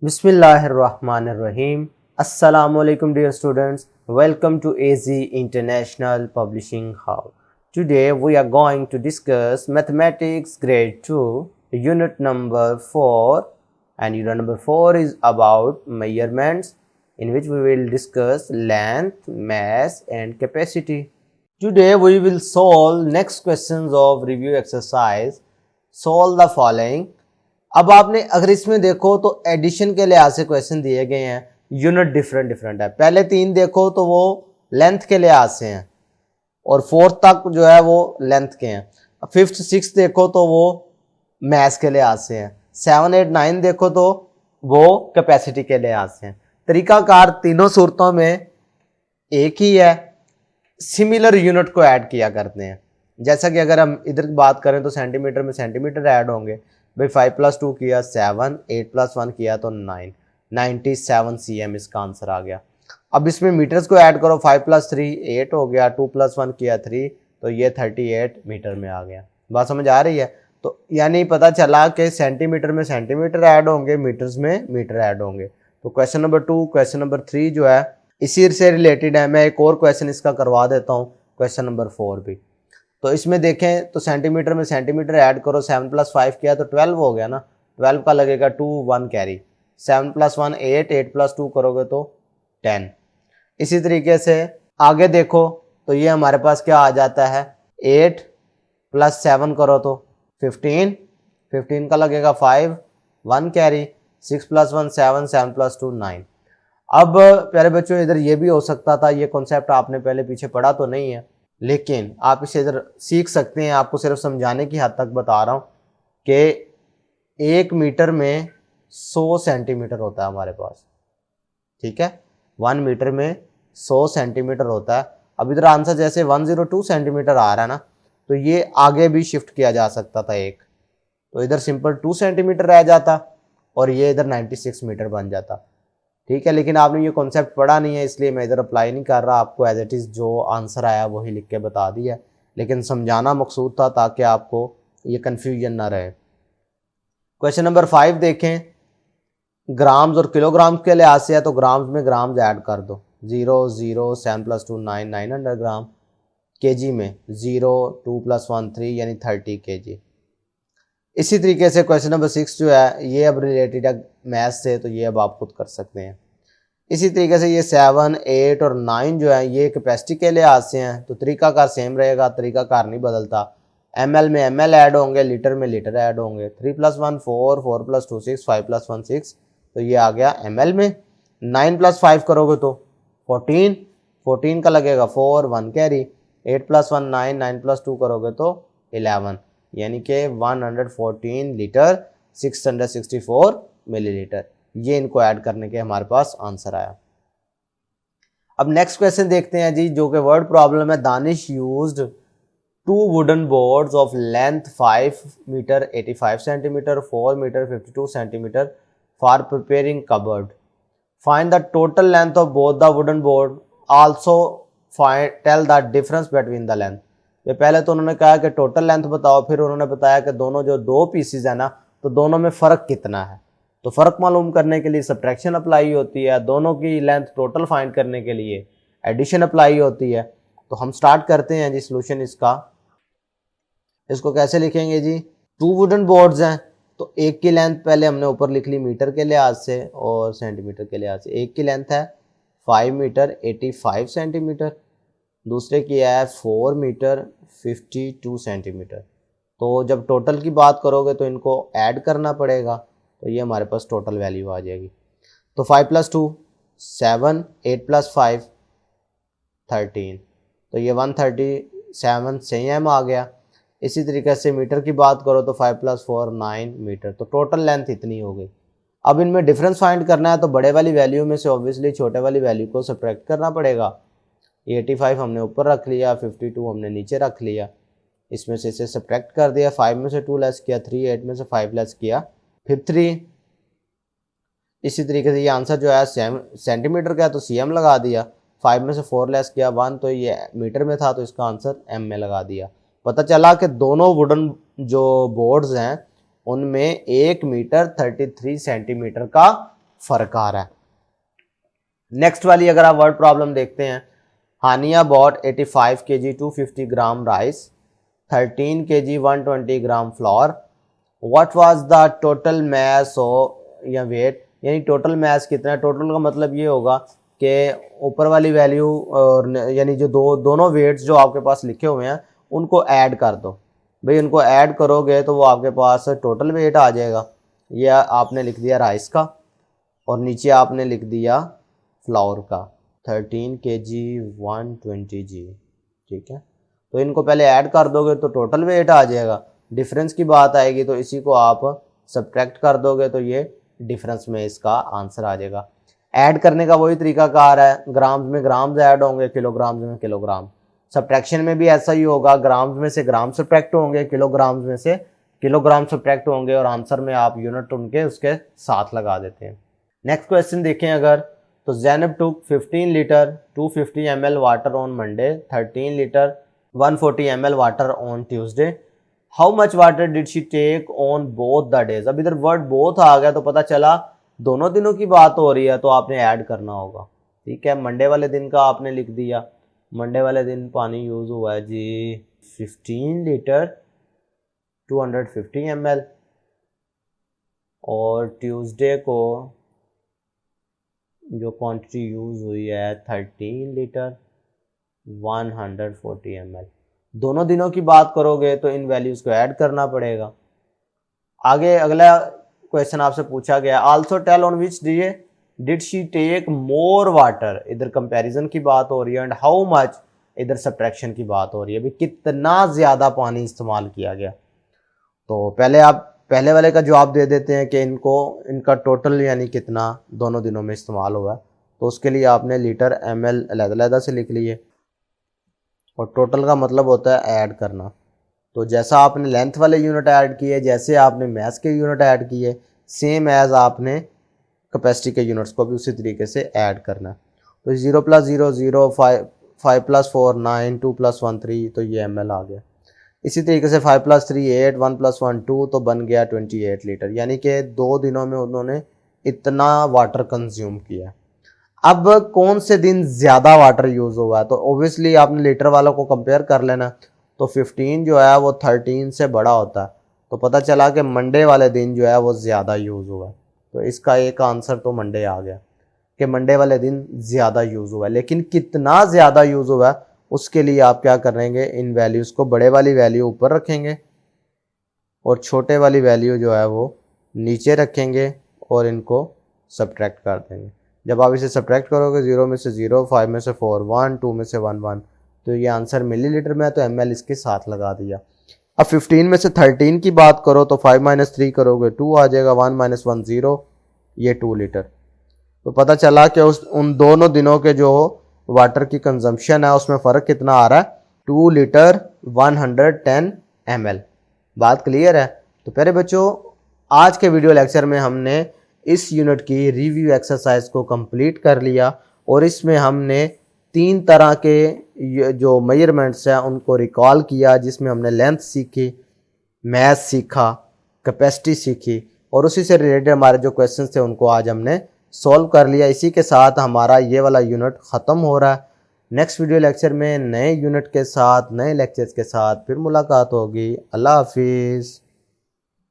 Bismillahirrahmanirrahim. Assalamu alaikum dear students. Welcome to AZ International Publishing House. Today we are going to discuss Mathematics Grade 2 Unit number 4, and Unit number 4 is about measurements, in which we will discuss length, mass and capacity. Today we will solve next questions of review exercise. Solve the following. अब आपने अगर इसमें देखो तो addition के लिहाज से question दिए गए हैं, यूनिट डिफरेंट है। पहले तीन देखो तो वो लेंथ के लिहाज से हैं और फोर्थ तक जो है वो लेंथ के हैं। फिफ्थ सिक्स देखो तो वो मैथ के लिहाज से हैं। 7 8 9 देखो तो वो कैपेसिटी के लिहाज से हैं। तरीकाकार तीनों सूरतों में एक ही है, सिमिलर यूनिट को ऐड किया करते हैं। जैसा कि अगर हम इधर बात करें तो सेंटीमीटर में सेंटीमीटर ऐड होंगे। भाई 5 + 2 किया 7, 8 + 1 किया तो 9, 97 cm इसका आंसर आ गया। अब इसमें मीटर्स को ऐड करो, 5 + 3 8 हो गया, 2 + 1 किया 3, तो ये 38 मीटर में आ गया। बात समझ आ रही है? तो यानी पता चला कि सेंटीमीटर में सेंटीमीटर ऐड होंगे, मीटर्स में मीटर ऐड होंगे। तो क्वेश्चन नंबर 2, क्वेश्चन नंबर 3 जो है इसी से रिलेटेड है। मैं एक और क्वेश्चन इसका करवा देता हूँ, क्वेश्चन नंबर 4 भी। तो इसमें देखें तो सेंटीमीटर में सेंटीमीटर ऐड करो, 7 + 5 किया तो 12 हो गया ना। 12 का लगेगा 2, 1 कैरी। 7 + 1 8, 8 + 2 करोगे तो 10। इसी तरीके से आगे देखो तो ये हमारे पास क्या आ जाता है, 8 + 7 करो तो 15, 15 का लगेगा 5, 1 कैरी। 6 + 1 7, 7 + 2 9। अब प्यारे बच्चों इधर ये भी हो सकता था, ये कॉन्सेप्ट आपने पहले पीछे पढ़ा तो नहीं है, लेकिन आप इसे इधर सीख सकते हैं। आपको सिर्फ समझाने की हद तक बता रहा हूँ कि 1 मीटर में 100 सेंटीमीटर होता है हमारे पास, ठीक है। 1 मीटर में 100 सेंटीमीटर होता है। अब इधर आंसर जैसे 102 सेंटीमीटर आ रहा है ना, तो ये आगे भी शिफ्ट किया जा सकता था एक, तो इधर सिंपल 2 सेंटीमीटर रह जाता और ये इधर 96 मीटर बन जाता, ठीक है। लेकिन आपने ये कॉन्सेप्ट पढ़ा नहीं है, इसलिए मैं इधर अप्लाई नहीं कर रहा। आपको एज इट इज़ जो आंसर आया वही लिख के बता दिया, लेकिन समझाना मकसूद था ताकि आपको ये कन्फ्यूजन ना रहे। क्वेश्चन नंबर 5 देखें, ग्राम्स और किलोग्राम्स के लिहाज से है तो ग्राम्स में ग्राम्स ऐड कर दो। 0 0, 7 + 2 9, 900 ग्राम। केजी में 0, 2 + 1 3 यानी 30 केजी। इसी तरीके से क्वेश्चन नंबर 6 जो है ये अब रिलेटेड है मैथ से, तो ये अब आप खुद कर सकते हैं। इसी तरीके से ये 7 8 और 9 जो है ये कैपेसिटी के लिहाज से हैं, तो तरीकाकार सेम रहेगा, तरीकाकार नहीं बदलता। ml में ml ऐड होंगे, लीटर में लीटर ऐड होंगे। 3 + 1 4, 4 + 2 6, 5 + 1 6, तो ये आ गया ml में। 9 + 5 करोगे तो 14, 14 का लगेगा 4, 1 कैरी। 8 + 1 9, 9 + 2 करोगे तो 11, यानी कि 114 लीटर 664 मिलीलीटर। ये इनको ऐड करने के हमारे पास आंसर आया। अब नेक्स्ट क्वेश्चन देखते हैं जी, जो कि वर्ड प्रॉब्लम है। Danish used 2 wooden boards of length 5 metre 85 centimetre, 4 metre 52 centimetre for preparing cupboard. Find the total length of both the wooden board, also tell the difference between the length. ये पहले तो उन्होंने कहा कि टोटल लेंथ बताओ, फिर उन्होंने बताया कि दोनों जो 2 पीसीज है ना, तो दोनों में फ़र्क कितना है। तो फ़र्क मालूम करने के लिए सब्ट्रैक्शन अप्लाई होती है, दोनों की लेंथ टोटल फाइंड करने के लिए एडिशन अप्लाई होती है। तो हम स्टार्ट करते हैं जी सोल्यूशन इसका। इसको कैसे लिखेंगे जी, 2 वुडन बोर्ड्स हैं तो एक की लेंथ पहले हमने ऊपर लिख ली मीटर के लिहाज से और सेंटीमीटर के लिहाज से। एक की लेंथ है 5 मीटर 85 सेंटीमीटर, दूसरे की है 4 मीटर 52 सेंटीमीटर। तो जब टोटल की बात करोगे तो इनको ऐड करना पड़ेगा, तो ये हमारे पास टोटल वैल्यू आ जाएगी। तो 5 + 2 7, 8 + 5 13, तो ये 137 cm आ गया। इसी तरीके से मीटर की बात करो तो 5 + 4 9 मीटर, तो टोटल लेंथ इतनी हो गई। अब इनमें डिफरेंस फाइंड करना है तो बड़े वाली वैल्यू में से ऑब्वियसली छोटे वाली वैल्यू को सब्ट्रैक्ट करना पड़ेगा। 85 हमने ऊपर रख लिया, 52 हमने नीचे रख लिया, इसमें से इसे सब्ट्रैक्ट कर दिया। 5 में से 2 लेस किया 3, 8 में से 5 लेस किया फिर 3। इसी तरीके से ये आंसर जो है सेंटीमीटर का है तो cm लगा दिया। 5 में से 4 लेस किया 1, तो ये मीटर में था तो इसका आंसर m में लगा दिया। पता चला कि दोनों वुडन जो बोर्ड्स हैं उनमें 1 मीटर 33 सेंटीमीटर का फ़र्क आ रहा है। नेक्स्ट वाली अगर आप वर्ड प्रॉब्लम देखते हैं, Haniya bought 85 kg 250 gram rice, 13 kg 120 gram flour, what was the total mass या वेट, यानी टोटल मैस कितना है। टोटल का मतलब ये होगा कि ऊपर वाली वैल्यू और यानी जो दोनों वेट्स जो आपके पास लिखे हुए हैं उनको ऐड कर दो। भाई उनको ऐड करोगे तो वो आपके पास टोटल वेट आ जाएगा। यह आपने लिख दिया राइस का और नीचे आपने लिख दिया फ्लावर का 13 kg 120 g, ठीक है। तो इनको पहले ऐड कर दोगे तो टोटल वेट आ जाएगा। डिफरेंस की बात आएगी तो इसी को आप सब्ट्रैक्ट कर दोगे तो ये डिफरेंस में इसका आंसर आ जाएगा। ऐड करने का वही तरीकाकार है, ग्राम्स में ग्राम्स ऐड होंगे, किलोग्राम्स में किलोग्राम। सब्ट्रैक्शन में भी ऐसा ही होगा, ग्राम्स में से ग्राम सब्ट्रैक्ट होंगे, किलोग्राम्स में से किलोग्राम सब्ट्रैक्ट होंगे और आंसर में आप यूनिट उनके उसके साथ लगा देते हैं। नेक्स्ट क्वेश्चन देखें अगर, तो Zainab took 15 litre 250 ml water on Monday, 13 litre 140 ml water on Tuesday, how much water did she take on both the days. अब इधर वर्ड बोथ आ गया तो पता चला दोनों दिनों की बात हो रही है, तो आपने ऐड करना होगा, ठीक है। मंडे वाले दिन का आपने लिख दिया, मंडे वाले दिन पानी यूज़ हुआ है जी 15 लीटर 250 ml, और ट्यूसडे को जो क्वांटिटी यूज़ हुई है 13 लीटर 140 ml। दोनों दिनों की बात करोगे तो इन वैल्यूज़ को ऐड करना पड़ेगा। आगे अगला क्वेश्चन आपसे पूछा गया, also tell on which day did she take more water, इधर कंपैरिजन की बात हो रही है, एंड हाउ मच इधर सब्ट्रैक्शन की बात हो रही है, भी कितना ज़्यादा पानी इस्तेमाल किया गया। तो पहले आप पहले वाले का जवाब दे देते हैं कि इनका टोटल यानी कितना दोनों दिनों में इस्तेमाल हुआ। तो उसके लिए आपने लीटर ml अलग-अलग से लिख लिए, और टोटल का मतलब होता है ऐड करना। तो जैसा आपने लेंथ वाले यूनिट ऐड किए, जैसे आपने मैथ के यूनिट ऐड किए, सेम एज आपने कैपेसिटी के यूनिट्स को भी उसी तरीके से ऐड करना। तो 0 + 0 0, 5 + 4 9, 2 + 1 3, तो ये ml आ गया। इसी तरीके से 5 + 3 8, 1 + 1 2, तो बन गया 28 लीटर, यानी कि 2 दिनों में उन्होंने इतना वाटर कंज्यूम किया। अब कौन से दिन ज़्यादा वाटर यूज़ हुआ है, तो ओबियसली आपने लीटर वालों को कंपेयर कर लेना। तो 15 जो है वो 13 से बड़ा होता है, तो पता चला कि मंडे वाले दिन जो है वो ज़्यादा यूज़ हुआ है। तो इसका एक आंसर तो मंडे आ गया कि मंडे वाले दिन ज़्यादा यूज़ हुआ है। लेकिन कितना ज़्यादा यूज़ हुआ है उसके लिए आप क्या करेंगे, इन वैल्यूज़ को बड़े वाली वैल्यू ऊपर रखेंगे और छोटे वाली वैल्यू जो है वो नीचे रखेंगे और इनको सब्ट्रैक्ट कर देंगे। जब आप इसे सब्ट्रैक्ट करोगे 0 में से 0, 5 में से 4 1, 2 में से 1 1, तो ये आंसर मिलीलीटर में है, तो ml इसके साथ लगा दिया। अब 15 में से 13 की बात करो तो 5 - 3 करोगे 2 आ जाएगा, 1 - 1 0, ये 2 लीटर। तो पता चला कि उन दोनों दिनों के जो वाटर की कंजम्पशन है उसमें फ़र्क कितना आ रहा है, 2 लीटर 110 ml। बात क्लियर है। तो प्यारे बच्चों, आज के वीडियो लेक्चर में हमने इस यूनिट की रिव्यू एक्सरसाइज को कंप्लीट कर लिया और इसमें हमने 3 तरह के जो मेजरमेंट्स हैं उनको रिकॉल किया, जिसमें हमने लेंथ सीखी, मैथ सीखा, कैपेसिटी सीखी, और उसी से रिलेटेड हमारे जो क्वेश्चंस थे उनको आज हमने सॉल्व कर लिया। इसी के साथ हमारा ये वाला यूनिट ख़त्म हो रहा है। नेक्स्ट वीडियो लेक्चर में नए यूनिट के साथ, नए लेक्चर्स के साथ फिर मुलाकात होगी। अल्लाह हाफिज़।